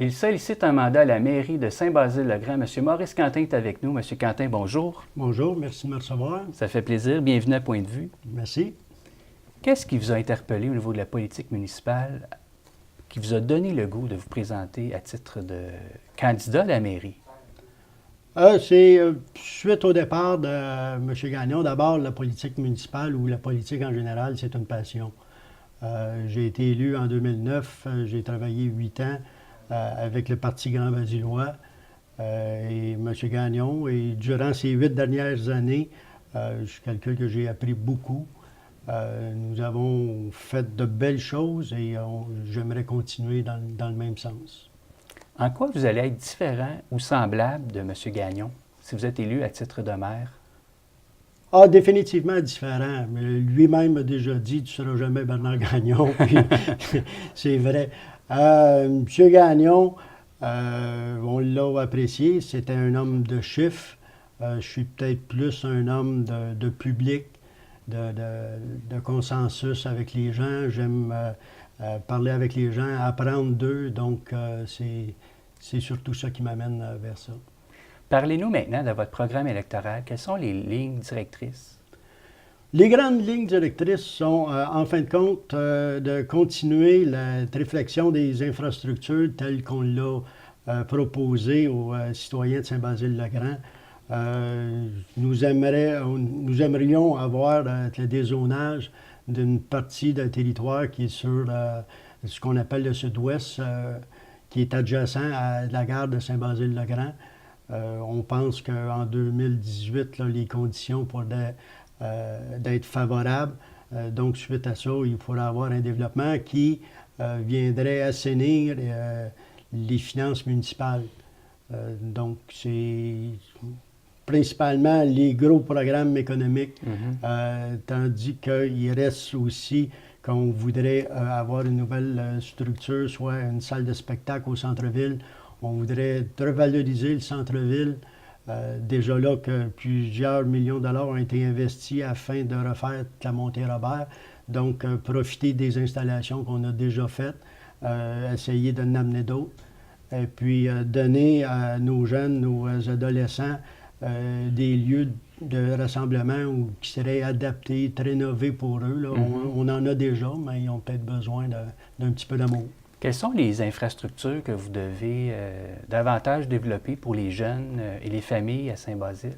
Il sollicite un mandat à la mairie de Saint-Basile-le-Grand. M. Maurice Quentin est avec nous. M. Quentin, bonjour. Bonjour, merci de me recevoir. Ça fait plaisir. Bienvenue à Point de vue. Merci. Qu'est-ce qui vous a interpellé au niveau de la politique municipale, qui vous a donné le goût de vous présenter à titre de candidat à la mairie? C'est suite au départ de M. Gagnon. D'abord, la politique municipale ou la politique en général, c'est une passion. J'ai été élu en 2009. J'ai travaillé 8 ans avec le Parti Grand-Basilois et M. Gagnon. Et durant ces 8 dernières années, je calcule que j'ai appris beaucoup. Nous avons fait de belles choses et j'aimerais continuer dans le même sens. En quoi vous allez être différent ou semblable de M. Gagnon si vous êtes élu à titre de maire? Ah, définitivement différent. Mais lui-même a déjà dit « Tu ne seras jamais Bernard Gagnon ». C'est vrai. M. Gagnon, on l'a apprécié. C'était un homme de chiffres. Je suis peut-être plus un homme de public, de consensus avec les gens. J'aime parler avec les gens, apprendre d'eux. Donc, c'est surtout ça qui m'amène vers ça. Parlez-nous maintenant de votre programme électoral. Quelles sont les lignes directrices? Les grandes lignes directrices sont, en fin de compte, de continuer la réflexion des infrastructures telles qu'on l'a proposé aux citoyens de Saint-Basile-le-Grand. Nous aimerions avoir le dézonage d'une partie d'un territoire qui est sur ce qu'on appelle le sud-ouest, qui est adjacent à la gare de Saint-Basile-le-Grand. On pense qu'en 2018, là, les conditions pourraient d'être favorables. Donc, suite à ça, il faudra avoir un développement qui viendrait assainir les finances municipales. Donc, c'est principalement les gros programmes économiques, tandis qu'il reste aussi qu'on voudrait avoir une nouvelle structure, soit une salle de spectacle au centre-ville. On voudrait revaloriser le centre-ville. Déjà là que plusieurs millions de dollars ont été investis afin de refaire la montée Robert. Donc, profiter des installations qu'on a déjà faites, essayer d'en amener d'autres. Et puis, donner à nos jeunes, nos adolescents, des lieux de rassemblement qui seraient adaptés, rénovés pour eux. Là. On en a déjà, mais ils ont peut-être besoin d'un petit peu d'amour. Quelles sont les infrastructures que vous devez davantage développer pour les jeunes et les familles à Saint-Basile?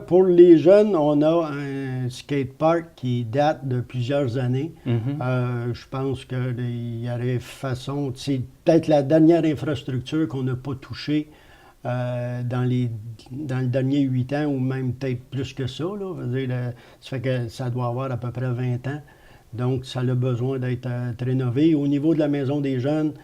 Pour les jeunes, on a un skatepark qui date de plusieurs années. Je pense qu'il y aurait façon... C'est peut-être la dernière infrastructure qu'on n'a pas touchée dans le dernier 8 ans, ou même peut-être plus que ça. Là. Ça fait que ça doit avoir à peu près 20 ans. Donc, ça a besoin d'être rénové. Au niveau de la maison des jeunes,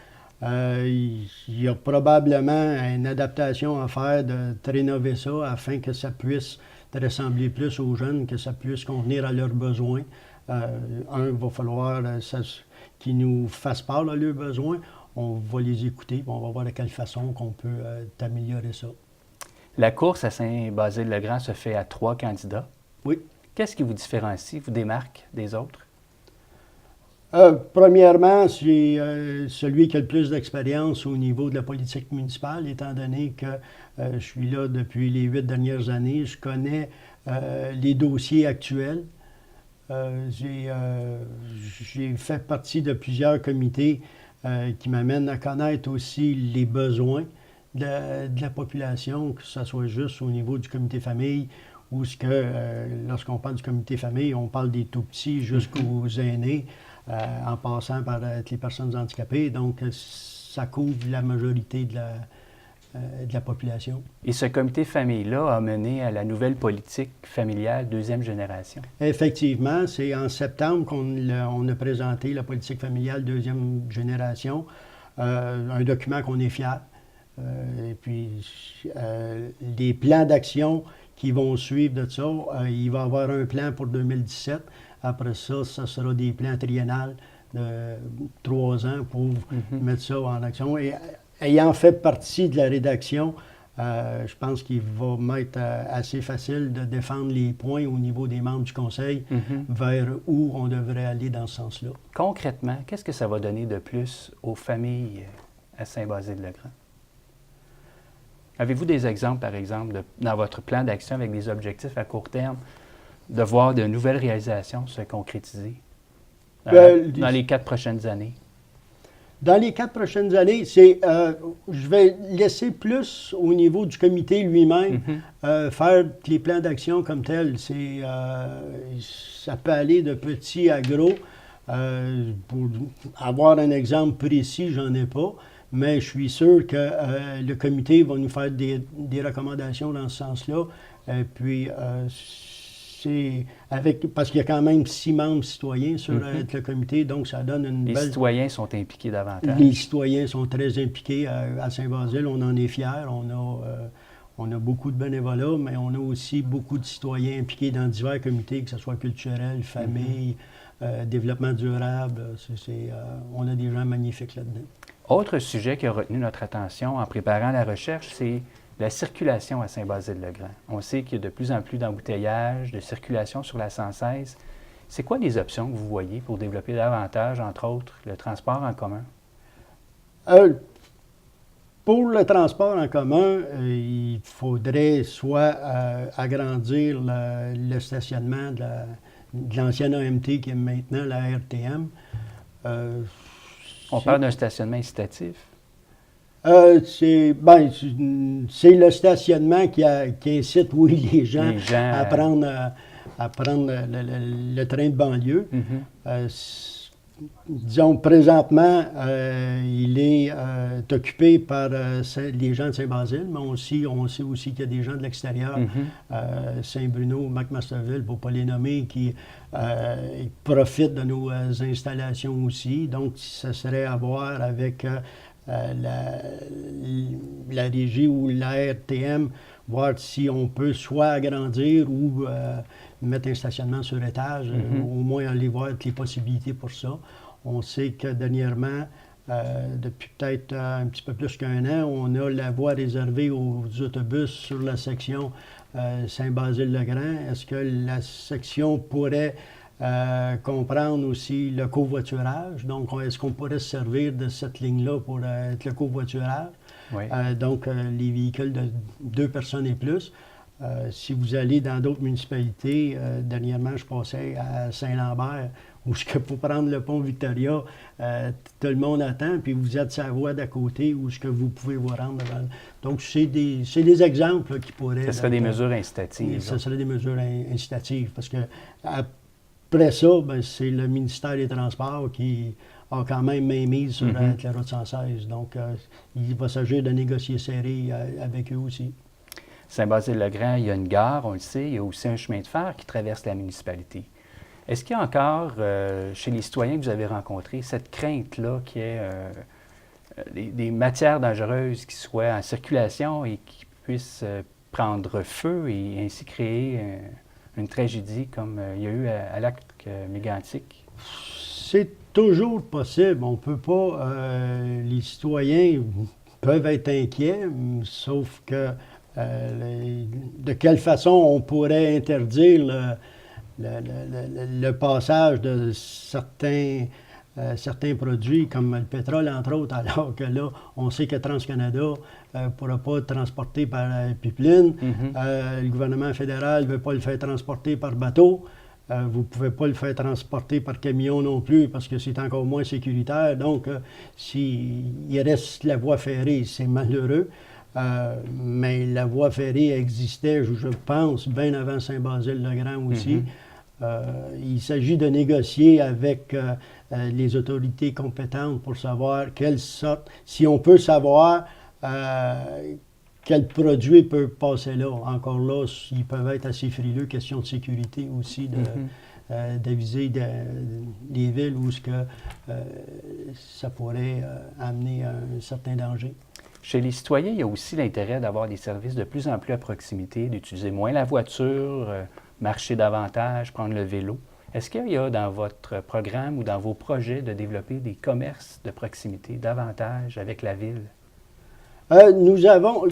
il y a probablement une adaptation à faire de rénover ça afin que ça puisse ressembler plus aux jeunes, que ça puisse convenir à leurs besoins. Il va falloir qu'ils nous fassent part de leurs besoins. On va les écouter, on va voir de quelle façon qu'on peut améliorer ça. La course à Saint-Basile-le-Grand se fait à 3 candidats. Oui. Qu'est-ce qui vous différencie, vous démarque des autres? Premièrement, c'est celui qui a le plus d'expérience au niveau de la politique municipale, étant donné que je suis là depuis les 8 dernières années. Je connais les dossiers actuels. J'ai fait partie de plusieurs comités qui m'amènent à connaître aussi les besoins de la population, que ce soit juste au niveau du comité famille, ou lorsqu'on parle du comité famille, on parle des tout-petits jusqu'aux aînés, en passant par les personnes handicapées. Donc, ça couvre la majorité de la population. Et ce comité famille-là a mené à la nouvelle politique familiale deuxième génération. Effectivement, c'est en septembre qu'on a présenté la politique familiale deuxième génération, un document qu'on est fiers. Et puis, les plans d'action qui vont suivre de ça, il va y avoir un plan pour 2017. Après ça, ça sera des plans triennales de 3 ans pour mettre ça en action. Et ayant fait partie de la rédaction, je pense qu'il va m'être assez facile de défendre les points au niveau des membres du conseil vers où on devrait aller dans ce sens-là. Concrètement, qu'est-ce que ça va donner de plus aux familles à Saint-Basile-le-Grand? Avez-vous des exemples, par exemple, dans votre plan d'action avec des objectifs à court terme, de voir de nouvelles réalisations se concrétiser dans les 4 prochaines années? Dans les 4 prochaines années, je vais laisser plus au niveau du comité lui-même faire les plans d'action comme tels. Ça peut aller de petit à gros. Pour avoir un exemple précis, j'en ai pas, mais je suis sûr que le comité va nous faire des recommandations dans ce sens-là. Puis, parce qu'il y a quand même 6 membres citoyens sur le comité, donc ça donne une belle... Les citoyens sont impliqués davantage. Les citoyens sont très impliqués à Saint-Basile. On en est fiers. On a beaucoup de bénévolats, mais on a aussi beaucoup de citoyens impliqués dans divers comités, que ce soit culturel, famille, développement durable. On a des gens magnifiques là-dedans. Autre sujet qui a retenu notre attention en préparant la recherche, c'est la circulation à Saint-Basile-le-Grand. On sait qu'il y a de plus en plus d'embouteillages, de circulation sur la 116. C'est quoi les options que vous voyez pour développer davantage, entre autres, le transport en commun? Pour le transport en commun, il faudrait soit agrandir le stationnement de l'ancienne AMT qui est maintenant la RTM. On parle d'un stationnement incitatif? C'est le stationnement qui incite, oui, les gens à prendre le train de banlieue. Disons, présentement, il est occupé par les gens de Saint-Basile, mais on sait aussi qu'il y a des gens de l'extérieur, Saint-Bruno, McMasterville, pour ne pas les nommer, qui profitent de nos installations aussi. Donc, ça serait à voir avec la régie ou la RTM, voir si on peut soit agrandir ou mettre un stationnement sur étage, au moins aller voir les possibilités pour ça. On sait que dernièrement, depuis peut-être un petit peu plus qu'1 an, on a la voie réservée aux autobus sur la section Saint-Basile-le-Grand. Est-ce que la section pourrait comprendre aussi le covoiturage? Donc, est-ce qu'on pourrait se servir de cette ligne-là pour être le covoiturage? Oui. Donc, les véhicules de 2 personnes et plus. Si vous allez dans d'autres municipalités, dernièrement, je passais à Saint-Lambert, où pour prendre le pont Victoria, tout le monde attend, puis vous êtes sur la voie d'à côté, où vous pouvez vous rendre. Donc, c'est des exemples qui pourraient... Ce serait des mesures incitatives. Ce serait des mesures incitatives, parce que après ça, c'est le ministère des Transports qui a quand même mainmise sur la route 116. Donc, il va s'agir de négocier serré avec eux aussi. Saint-Basile-le-Grand, il y a une gare, on le sait, il y a aussi un chemin de fer qui traverse la municipalité. Est-ce qu'il y a encore, chez les citoyens que vous avez rencontrés, cette crainte-là qu'il y ait des matières dangereuses qui soient en circulation et qui puissent prendre feu et ainsi créer une tragédie comme il y a eu à Lac-Mégantic? C'est toujours possible. On peut pas... les citoyens peuvent être inquiets, sauf que de quelle façon on pourrait interdire le passage de certains produits, comme le pétrole, entre autres, alors que là, on sait que TransCanada ne pourra pas transporter par pipeline. Le gouvernement fédéral ne veut pas le faire transporter par bateau. Vous ne pouvez pas le faire transporter par camion non plus, parce que c'est encore moins sécuritaire. Donc, s'il reste la voie ferrée, c'est malheureux. Mais la voie ferrée existait, je pense, bien avant Saint-Basile-le-Grand aussi. Il s'agit de négocier avec les autorités compétentes pour savoir quelle sorte, si on peut savoir quel produit peut passer là. Encore là, ils peuvent être assez frileux, question de sécurité aussi, d'aviser des villes où ça pourrait amener à un certain danger. Chez les citoyens, il y a aussi l'intérêt d'avoir des services de plus en plus à proximité, d'utiliser moins la voiture, marcher davantage, prendre le vélo. Est-ce qu'il y a dans votre programme ou dans vos projets de développer des commerces de proximité davantage avec la ville? Nous avons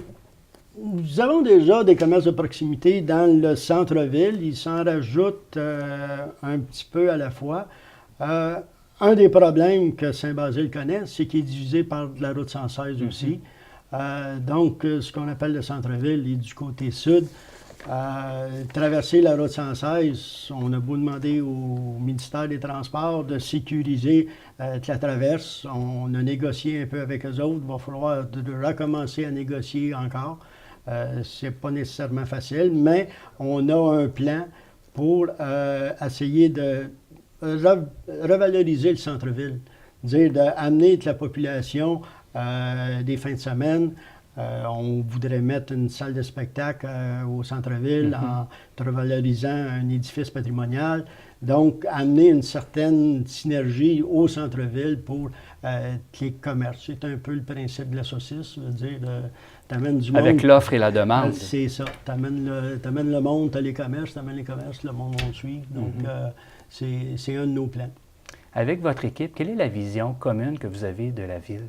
déjà des commerces de proximité dans le centre-ville. Ils s'en rajoutent un petit peu à la fois. Un des problèmes que Saint-Basile connaît, c'est qu'il est divisé par la route 116 aussi. Donc, ce qu'on appelle le centre-ville est du côté sud. Traverser la route 116, on a beau demander au ministère des Transports de sécuriser la traverse. On a négocié un peu avec eux autres. Il va falloir recommencer à négocier encore. C'est pas nécessairement facile, mais on a un plan pour essayer de revaloriser le centre-ville. Dire d'amener de la population des fins de semaine. On voudrait mettre une salle de spectacle au centre-ville en revalorisant un édifice patrimonial. Donc, amener une certaine synergie au centre-ville pour les commerces. C'est un peu le principe de la saucisse, je veux dire, t'amènes du monde. Avec l'offre et la demande. C'est ça. T'amènes le monde, t'as les commerces, t'amènes les commerces, le monde va te suivre. Donc, c'est un de nos plans. Avec votre équipe, quelle est la vision commune que vous avez de la ville?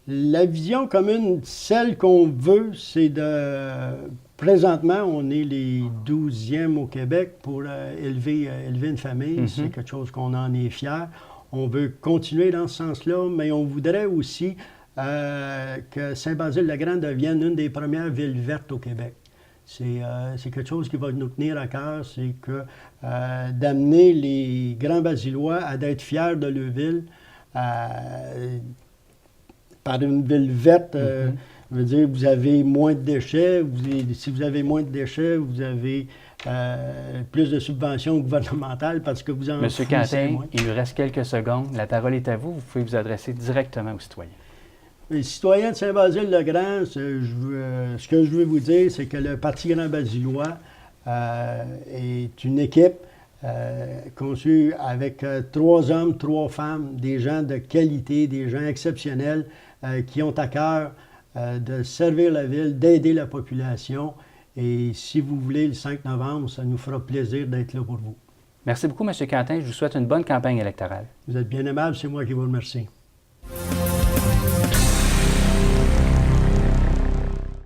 La vision commune, celle qu'on veut, c'est de... Présentement, on est les 12e au Québec pour élever une famille. C'est quelque chose qu'on en est fier. On veut continuer dans ce sens-là, mais on voudrait aussi que Saint-Basile-le-Grand devienne une des premières villes vertes au Québec. C'est quelque chose qui va nous tenir à cœur, c'est que d'amener les grands Basilois à être fiers de leur ville, par une ville verte, je veux dire, vous avez moins de déchets. Si vous avez moins de déchets, vous avez plus de subventions gouvernementales parce que vous en Monsieur Quentin, il nous reste quelques secondes. La parole est à vous. Vous pouvez vous adresser directement aux citoyens. Les citoyens de Saint-Basile-le-Grand, ce que je veux vous dire, c'est que le Parti Grand Basilois est une équipe conçue avec 3 hommes, 3 femmes, des gens de qualité, des gens exceptionnels qui ont à cœur de servir la ville, d'aider la population. Et si vous voulez, le 5 novembre, ça nous fera plaisir d'être là pour vous. Merci beaucoup, M. Quentin. Je vous souhaite une bonne campagne électorale. Vous êtes bien aimable, c'est moi qui vous remercie.